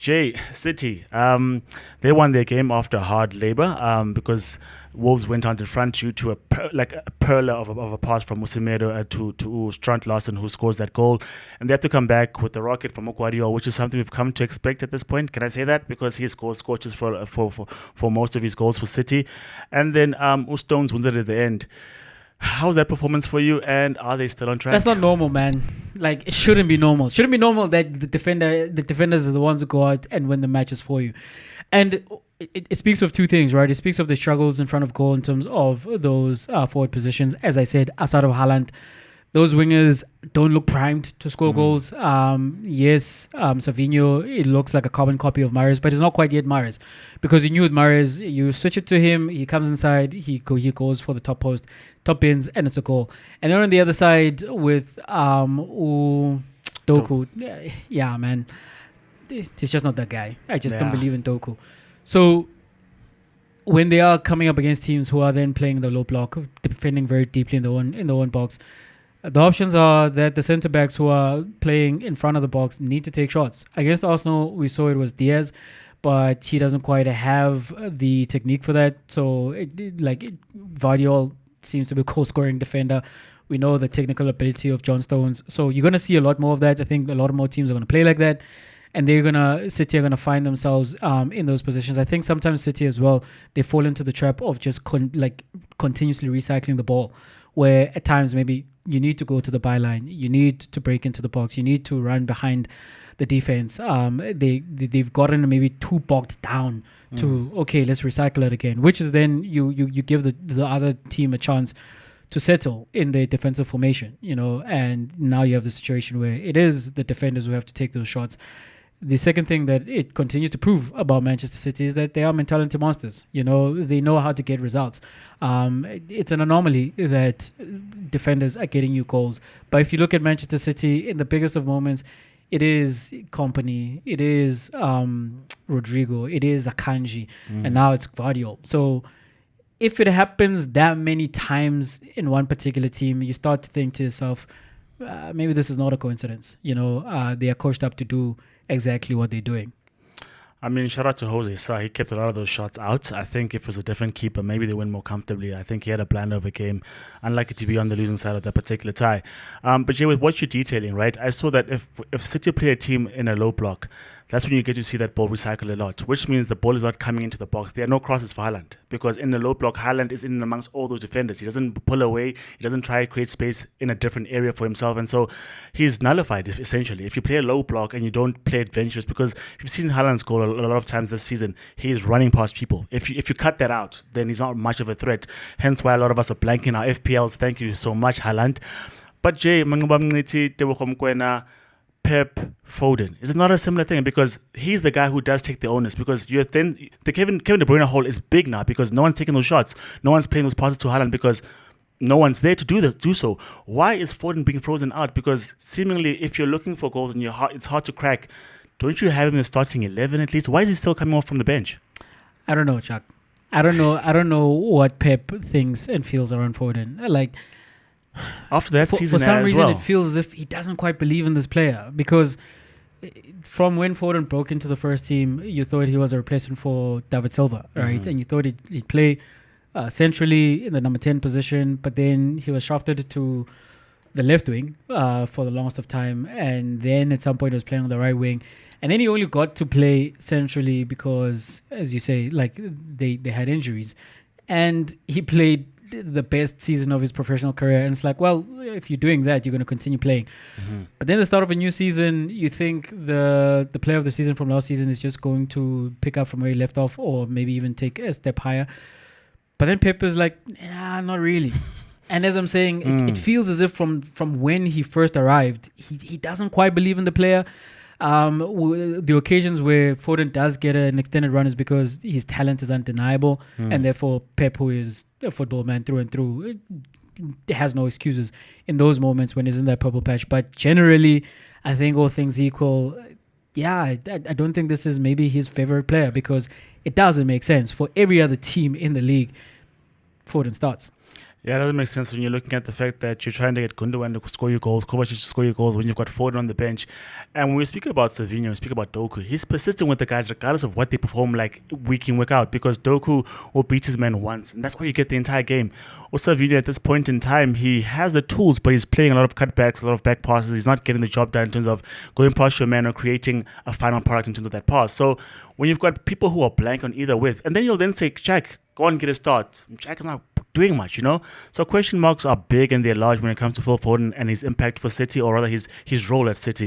Jay, City, they won their game after hard labour because Wolves went on to front due to a perler of a pass from Musemedo to Strand Larsen, who scores that goal. And they had to come back with the rocket from Okwadio, which is something we've come to expect at this point. Can I say that? Because he scores scorches for most of his goals for City. And then Stones wins it at the end. How's that performance for you, and are they still on track? That's not normal, man. Like, it shouldn't be normal. Shouldn't be normal that the defenders are the ones who go out and win the matches for you. And it speaks of two things, right? It speaks of the struggles in front of goal in terms of those forward positions. As I said, outside of Haaland, those wingers don't look primed to score goals. Yes, Savinho, it looks like a carbon copy of Mahrez, but it's not quite yet Mahrez. Because you knew with Mahrez, you switch it to him, he comes inside, he goes for the top post, top bins, and it's a goal. And then on the other side with Doku, yeah, man, he's just not that guy. I just don't believe in Doku. So when they are coming up against teams who are then playing the low block, defending very deeply in the one box, the options are that the centre-backs who are playing in front of the box need to take shots. Against Arsenal, we saw it was Diaz, but he doesn't quite have the technique for that. So, Vardiol seems to be a goal-scoring defender. We know the technical ability of John Stones. So you're going to see a lot more of that. I think a lot more teams are going to play like that. And City are going to find themselves in those positions. I think sometimes City as well, they fall into the trap of just continuously recycling the ball, where at times maybe you need to go to the byline, you need to break into the box, you need to run behind the defense. They've gotten maybe too bogged down to, okay, let's recycle it again, which is then you give the other team a chance to settle in the defensive formation, and now you have the situation where it is the defenders who have to take those shots. The second thing that it continues to prove about Manchester City is that they are mentality monsters. They know how to get results. It's an anomaly that defenders are getting you goals. But if you look at Manchester City in the biggest of moments, it is Kompany, it is Rodrigo, it is Akanji, and now it's Gvardiol. So if it happens that many times in one particular team, you start to think to yourself, maybe this is not a coincidence. They are coached up to do exactly what they're doing. I mean, shout out to Jose Sa. He kept a lot of those shots out. I think if it was a different keeper, maybe they win more comfortably. I think he had a blind over game. Unlikely to be on the losing side of that particular tie. But Jay, with what you're detailing, right, I saw that if City play a team in a low block, that's when you get to see that ball recycle a lot, which means the ball is not coming into the box. There are no crosses for Haaland, because in the low block, Haaland is in amongst all those defenders. He doesn't pull away. He doesn't try to create space in a different area for himself. And so he's nullified, essentially. If you play a low block and you don't play adventurous, because you've seen Haaland's goal a lot of times this season, he's running past people. If you cut that out, then he's not much of a threat. Hence why a lot of us are blanking our FPLs. Thank you so much, Haaland. But Jay, Pep, Foden. Is it not a similar thing? Because he's the guy who does take the onus. Because the Kevin De Bruyne hole is big now, because no one's taking those shots. No one's playing those passes to Haaland because no one's there to do so. Why is Foden being frozen out? Because seemingly, if you're looking for goals and it's hard to crack, don't you have him in the starting 11 at least? Why is he still coming off from the bench? I don't know, Chuck. I don't know what Pep thinks and feels around Foden. After that season, for some reason, it feels as if he doesn't quite believe in this player, because from when Foden broke into the first team, you thought he was a replacement for David Silva, right? And you thought he'd play centrally in the number 10 position, but then he was shafted to the left wing for the longest of time, and then at some point he was playing on the right wing, and then he only got to play centrally because, as you say, they had injuries, and he played the best season of his professional career, and it's like, well, if you're doing that, you're going to continue playing. But then the start of a new season, you think the player of the season from last season is just going to pick up from where he left off, or maybe even take a step higher. But then Pep is like, not really. And as I'm saying, it feels as if from when he first arrived, he doesn't quite believe in the player. The occasions where Foden does get an extended run is because his talent is undeniable, and therefore Pep, who is a football man through and through, has no excuses in those moments when he's in that purple patch. But generally, I think all things equal, I don't think this is maybe his favorite player, because it doesn't make sense. For every other team in the league, Foden starts. Yeah, it doesn't make sense when you're looking at the fact that you're trying to get Gundogan to score your goals, Kovacic to score your goals when you've got Foden on the bench. And when we speak about Savinho, we speak about Doku, he's persistent with the guys regardless of what they perform like week in, week out, because Doku will beat his man once, and that's why you get the entire game. Also, Savinho at this point in time, he has the tools, but he's playing a lot of cutbacks, a lot of back passes. He's not getting the job done in terms of going past your man or creating a final product in terms of that pass. So when you've got people who are blank on either width, and then you'll then say, Jack, go on and get a start. Jack is not doing much, you know? So question marks are big and they're large when it comes to Phil Foden and his impact for City, or rather his role at City.